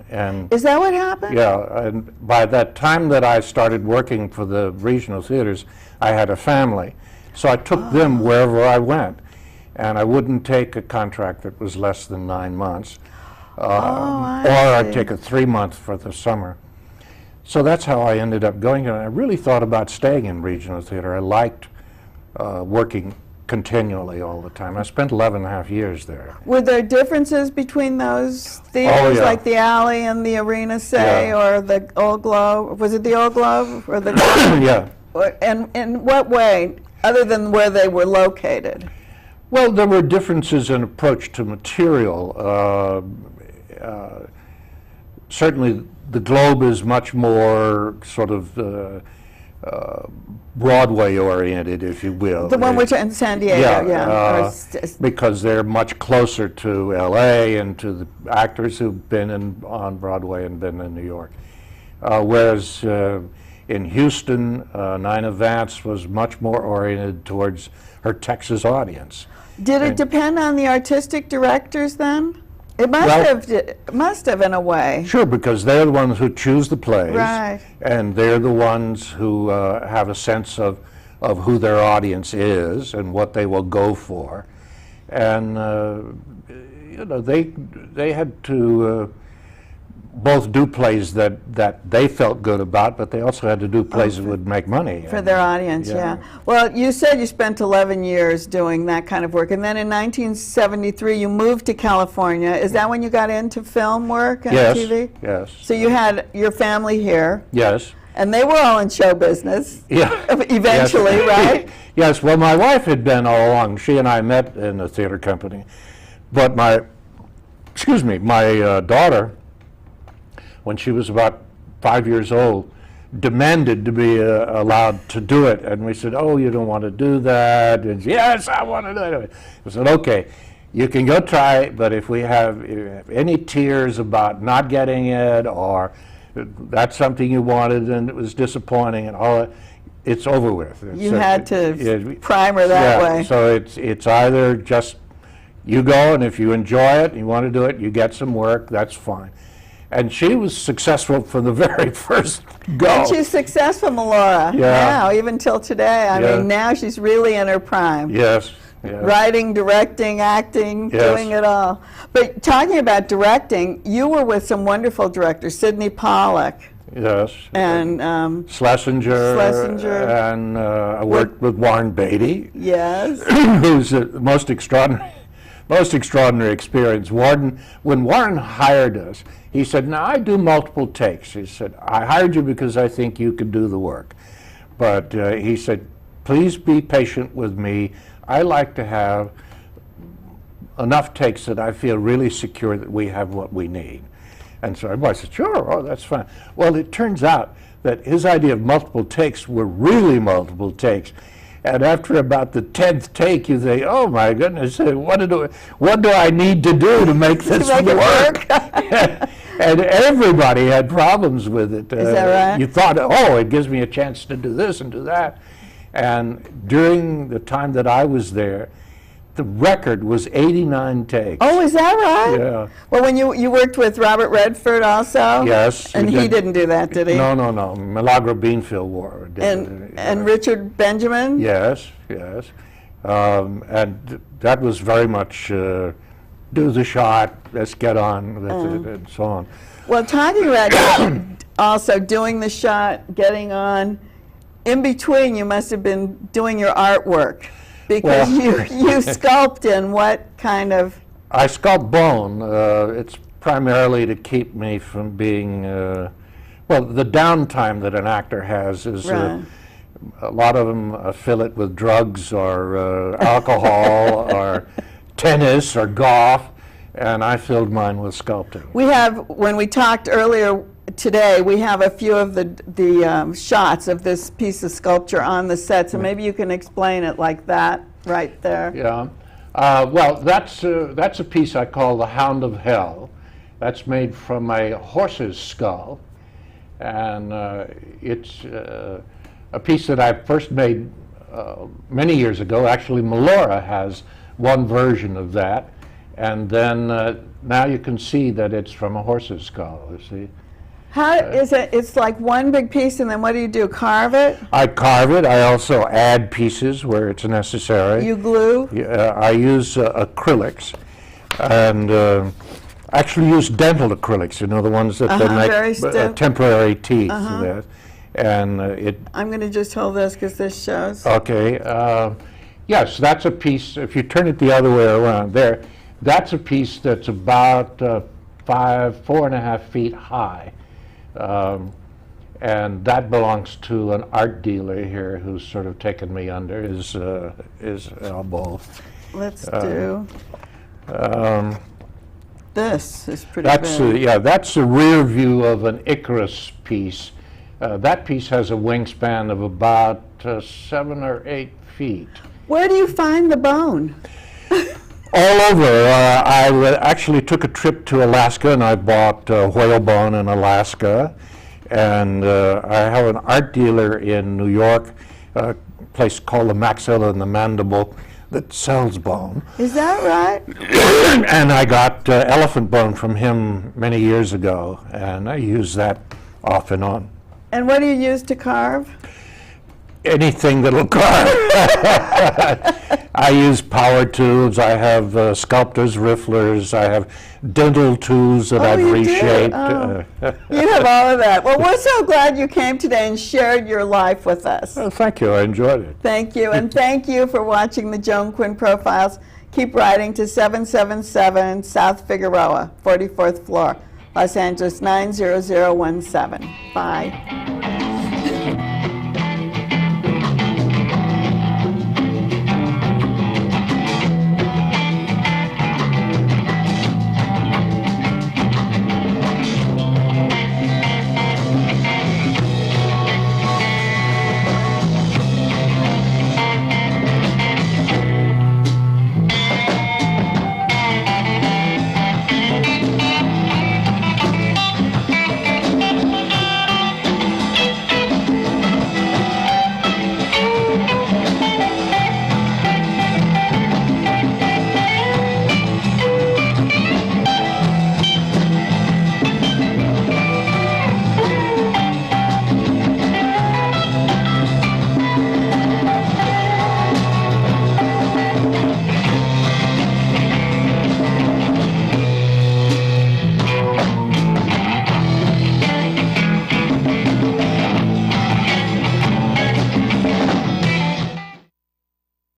And is that what happened? yeah, and by that time that I started working for the regional theaters, I had a family. So I took them wherever I went. And I wouldn't take a contract that was less than 9 months. Or I'd take a 3-month for the summer. So that's how I ended up going. And I really thought about staying in regional theater. I liked working continually all the time. I spent 11 and a half years there. Were there differences between those theaters, like the Alley and the Arena, say, or the Old Globe? Was it the Old Globe or the Globe? Yeah. And in what way, other than where they were located? Well, there were differences in approach to material. Certainly, the Globe is much more sort of Broadway-oriented, if you will. The one which in San Diego, yeah. Because they're much closer to L.A. and to the actors who've been on Broadway and been in New York. Whereas in Houston, Nina Vance was much more oriented towards her Texas audience. Did it depend on the artistic directors then? It must have in a way. Sure, because they're the ones who choose the plays, right. And they're the ones who have a sense of who their audience is and what they will go for, and you know, they had to both do plays that they felt good about, but they also had to do plays that would make money. For their audience, yeah. Well, you said you spent 11 years doing that kind of work, and then in 1973 you moved to California. Is that when you got into film work and TV? Yes. So you had your family here. Yes. And they were all in show business. Yeah. Eventually, yes. Right? Yes. Well, my wife had been all along. She and I met in a theater company, but my daughter, when she was about 5 years old, demanded to be allowed to do it. And we said, oh, you don't want to do that. And she, yes, I want to do it. I said, okay, you can go try it, but if we have any tears about not getting it, or that's something you wanted and it was disappointing and all that, it's over with. You had to prime her that way. So it's either just you go, and if you enjoy it and you want to do it, you get some work, that's fine. And she was successful from the very first go. And she's successful, Melora, now, even till today. I mean, now she's really in her prime. Yes. Yes. Writing, directing, acting, doing it all. But talking about directing, you were with some wonderful directors, Sidney Pollack. Yes. And Schlesinger. And I worked with Warren Beatty. Yes. Who's the most extraordinary experience. When Warren hired us, he said, now I do multiple takes. He said, I hired you because I think you could do the work. But he said, please be patient with me. I like to have enough takes that I feel really secure that we have what we need. And so everybody said, sure, oh, that's fine. Well, it turns out that his idea of multiple takes were really multiple takes. And after about the 10th take, you say, oh my goodness, what do I need to do to make this work? And everybody had problems with it. Is that right? You thought, oh, it gives me a chance to do this and do that. And during the time that I was there, the record was 89 takes. Oh, is that right? Yeah. Well, when you worked with Robert Redford also? Yes. And he didn't do that, did he? No. Milagro Beanfield wore it. And Richard Benjamin? Yes. And that was very much do the shot, let's get on with it, and so on. Well, talking about also doing the shot, getting on, in between you must have been doing your artwork. Because you sculpt in what kind of? I sculpt bone. It's primarily to keep me from being, well, the downtime that an actor has is a lot of them fill it with drugs or alcohol or tennis or golf, and I filled mine with sculpting. We have, when we talked earlier today, we have a few of the shots of this piece of sculpture on the set, so maybe you can explain it like that right there. Yeah. Well, that's a piece I call the Hound of Hell. That's made from a horse's skull, and it's a piece that I first made many years ago. Actually, Melora has one version of that, and then now you can see that it's from a horse's skull, you see. How is it? It's like one big piece, and then what do? Carve it? I carve it. I also add pieces where it's necessary. You glue? I use acrylics, and actually use dental acrylics, you know, the ones that they make temporary teeth with. And I'm going to just hold this because this shows. Okay. Yes, that's a piece. If you turn it the other way around, that's a piece that's about 4.5 feet high. And that belongs to an art dealer here who's sort of taken me under his elbow. Let's do. This is pretty that's big. Yeah, that's a rear view of an Icarus piece. That piece has a wingspan of about 7 or 8 feet. Where do you find the bone? All over. I actually took a trip to Alaska, and I bought whalebone in Alaska. And I have an art dealer in New York, a place called the Maxilla and the Mandible, that sells bone. Is that right? And I got elephant bone from him many years ago, and I use that off and on. And what do you use to carve? Anything that'll carve. I use power tools. I have sculptors, rifflers. I have dental tools that I've reshaped. You have all of that. Well, we're so glad you came today and shared your life with us. Well, thank you. I enjoyed it. Thank you. And thank you for watching the Joan Quinn Profiles. Keep writing to 777 South Figueroa, 44th floor, Los Angeles 90017. Bye.